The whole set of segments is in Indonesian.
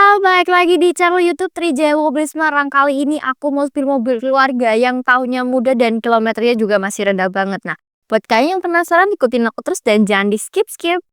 Halo, balik lagi di channel YouTube Trijaya Mobil Semarang. Kali ini aku mau spill mobil keluarga yang tahunnya muda dan kilometernya juga masih rendah banget. Nah, buat kalian yang penasaran, ikutin aku terus dan jangan di skip-skip.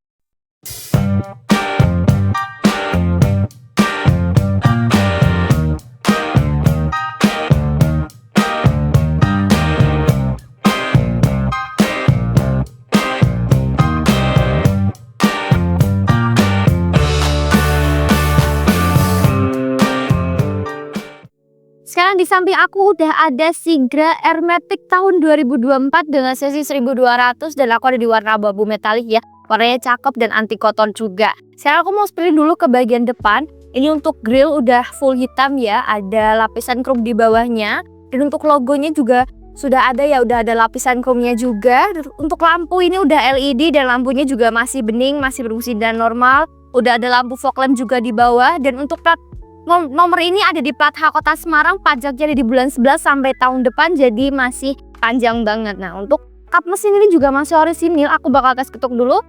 Sekarang di samping aku udah ada Sigra Airmatic tahun 2024 dengan sesi 1200 dan aku ada di warna abu-abu metalik ya. Warnanya cakep dan anti kotor juga. Sekarang aku mau spill dulu ke bagian depan. Ini untuk grill udah full hitam ya, ada lapisan chrome di bawahnya. Dan untuk logonya juga sudah ada ya, udah ada lapisan chrome-nya juga. Untuk lampu ini udah LED dan lampunya juga masih bening, masih berfungsi dan normal. Udah ada lampu fog lamp juga di bawah. Dan untuk plat nomor ini ada di plat H Kota Semarang, pajaknya ada di bulan 11 sampai tahun depan, jadi masih panjang banget. Nah, untuk kap mesin ini juga masih orisinil, aku bakal tes ketuk dulu.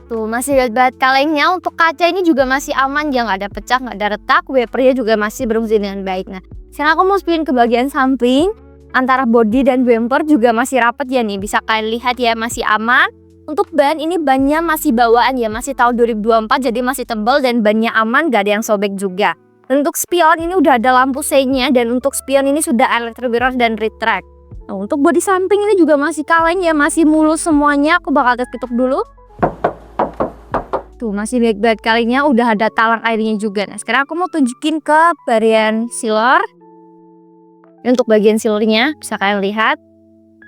Tuh, masih lihat banget kalengnya. Untuk kaca ini juga masih aman ya, nggak ada pecah, nggak ada retak, wipernya juga masih berfungsi dengan baik. Nah, sekarang aku mau spin ke bagian samping, antara bodi dan bumper juga masih rapet ya nih, bisa kalian lihat ya, masih aman. Untuk ban ini bannya masih bawaan ya, masih tahun 2024 jadi masih tebal dan bannya aman, gak ada yang sobek juga. Dan untuk spion ini udah ada lampu C-nya dan untuk spion ini sudah electric mirror dan retract. Nah, untuk bodi samping ini juga masih kaleng ya, masih mulus semuanya. Aku bakal tes ketuk dulu. Tuh, masih baik-baik kalengnya, udah ada talang airnya juga. Nah, sekarang aku mau tunjukin ke bagian sealer. Untuk bagian sealernya bisa kalian lihat,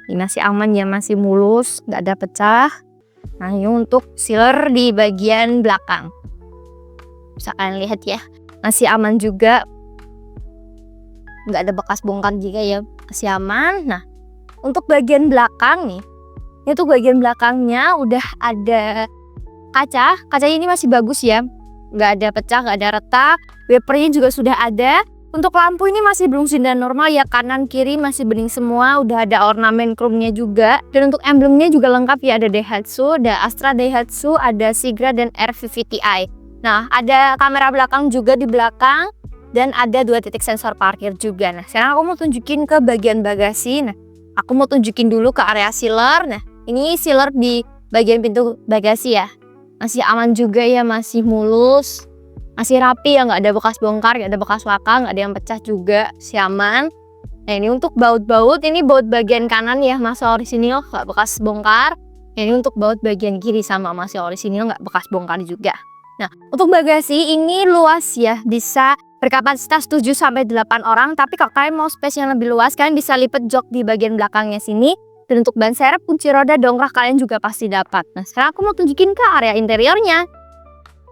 ini masih aman ya, masih mulus, gak ada pecah. Nah, ini untuk sealer di bagian belakang. Bisa kalian lihat ya, masih aman juga. Nggak ada bekas bongkar juga ya, masih aman. Nah, untuk bagian belakang nih, itu bagian belakangnya udah ada kaca. Kacanya ini masih bagus ya, nggak ada pecah, nggak ada retak. Wipernya juga sudah ada. Untuk lampu ini masih berfungsi dan normal ya, kanan kiri masih bening semua, udah ada ornamen chrome-nya juga. Dan untuk emblemnya juga lengkap ya, ada Daihatsu, ada Astra Daihatsu, ada Sigra dan RVVTi. Nah, ada kamera belakang juga di belakang dan ada 2 titik sensor parkir juga. Nah, sekarang aku mau tunjukin ke bagian bagasi. Nah, aku mau tunjukin dulu ke area sealer. Nah, ini sealer di bagian pintu bagasi ya. Masih aman juga ya, masih mulus. Masih rapi ya, nggak ada bekas bongkar, nggak ada bekas laka, nggak ada yang pecah juga, siaman. Nah, ini untuk baut-baut, ini baut bagian kanan ya, masih orisinil, nggak bekas bongkar. Nah, ini untuk baut bagian kiri sama masih orisinil, nggak bekas bongkar juga. Nah, untuk bagasi ini luas ya, bisa berkapasitas 7-8 orang. Tapi kalau kalian mau space yang lebih luas, kalian bisa lipat jok di bagian belakangnya sini. Dan untuk ban serep, kunci roda, dongkrak kalian juga pasti dapat. Nah, sekarang aku mau tunjukin ke area interiornya.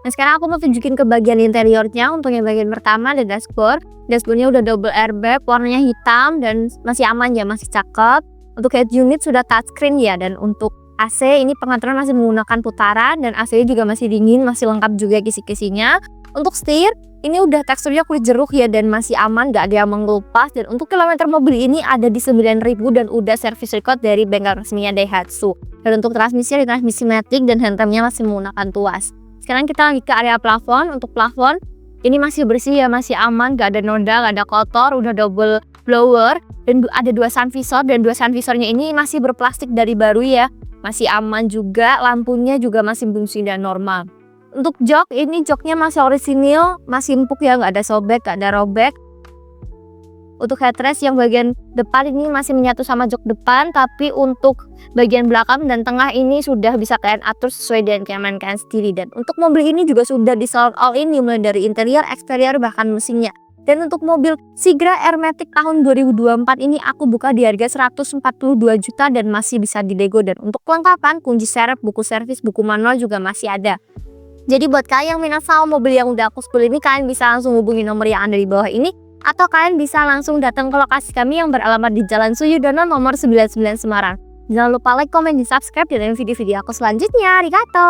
Nah, sekarang aku mau tunjukin ke bagian interiornya. Untuk yang bagian pertama ada dashboard. Dashboardnya udah double airbag, warnanya hitam dan masih aman ya, masih cakep. Untuk head unit sudah touchscreen ya, dan untuk AC ini pengaturan masih menggunakan putaran dan AC juga masih dingin, masih lengkap juga kisi-kisinya. Untuk setir ini udah teksturnya kulit jeruk ya dan masih aman, gak ada yang mengelupas. Dan untuk kilometer mobil ini ada di 9.000 dan udah service record dari bengkel resminya Daihatsu. Dan untuk transmisi ada transmisi matic dan handremnya masih menggunakan tuas. Sekarang kita lagi ke area plafon. Untuk plafon ini masih bersih ya, masih aman, gak ada noda, gak ada kotor, udah double blower dan ada 2 sun visor, dan 2 sun visornya ini masih berplastik dari baru ya, masih aman juga. Lampunya juga masih berfungsi dan normal. Untuk jok ini joknya masih orisinil, masih empuk ya, gak ada sobek, gak ada robek. Untuk headrest yang bagian depan ini masih menyatu sama jok depan, tapi untuk bagian belakang dan tengah ini sudah bisa kalian atur sesuai dengan kenyamanan kalian sendiri. Dan untuk mobil ini juga sudah di salon all in, mulai dari interior, eksterior, bahkan mesinnya. Dan untuk mobil Sigra Airmatic tahun 2024 ini aku buka di harga 142 juta dan masih bisa dilego. Dan untuk kelengkapan, kunci serep, buku servis, buku manual juga masih ada. Jadi buat kalian yang minat sama mobil yang udah aku spill ini, kalian bisa langsung hubungi nomor yang ada di bawah ini. Atau kalian bisa langsung datang ke lokasi kami yang beralamat di Jalan Suyudono nomor 99 Semarang. Jangan lupa like, komen, dan subscribe dan video-video aku selanjutnya. Arigato!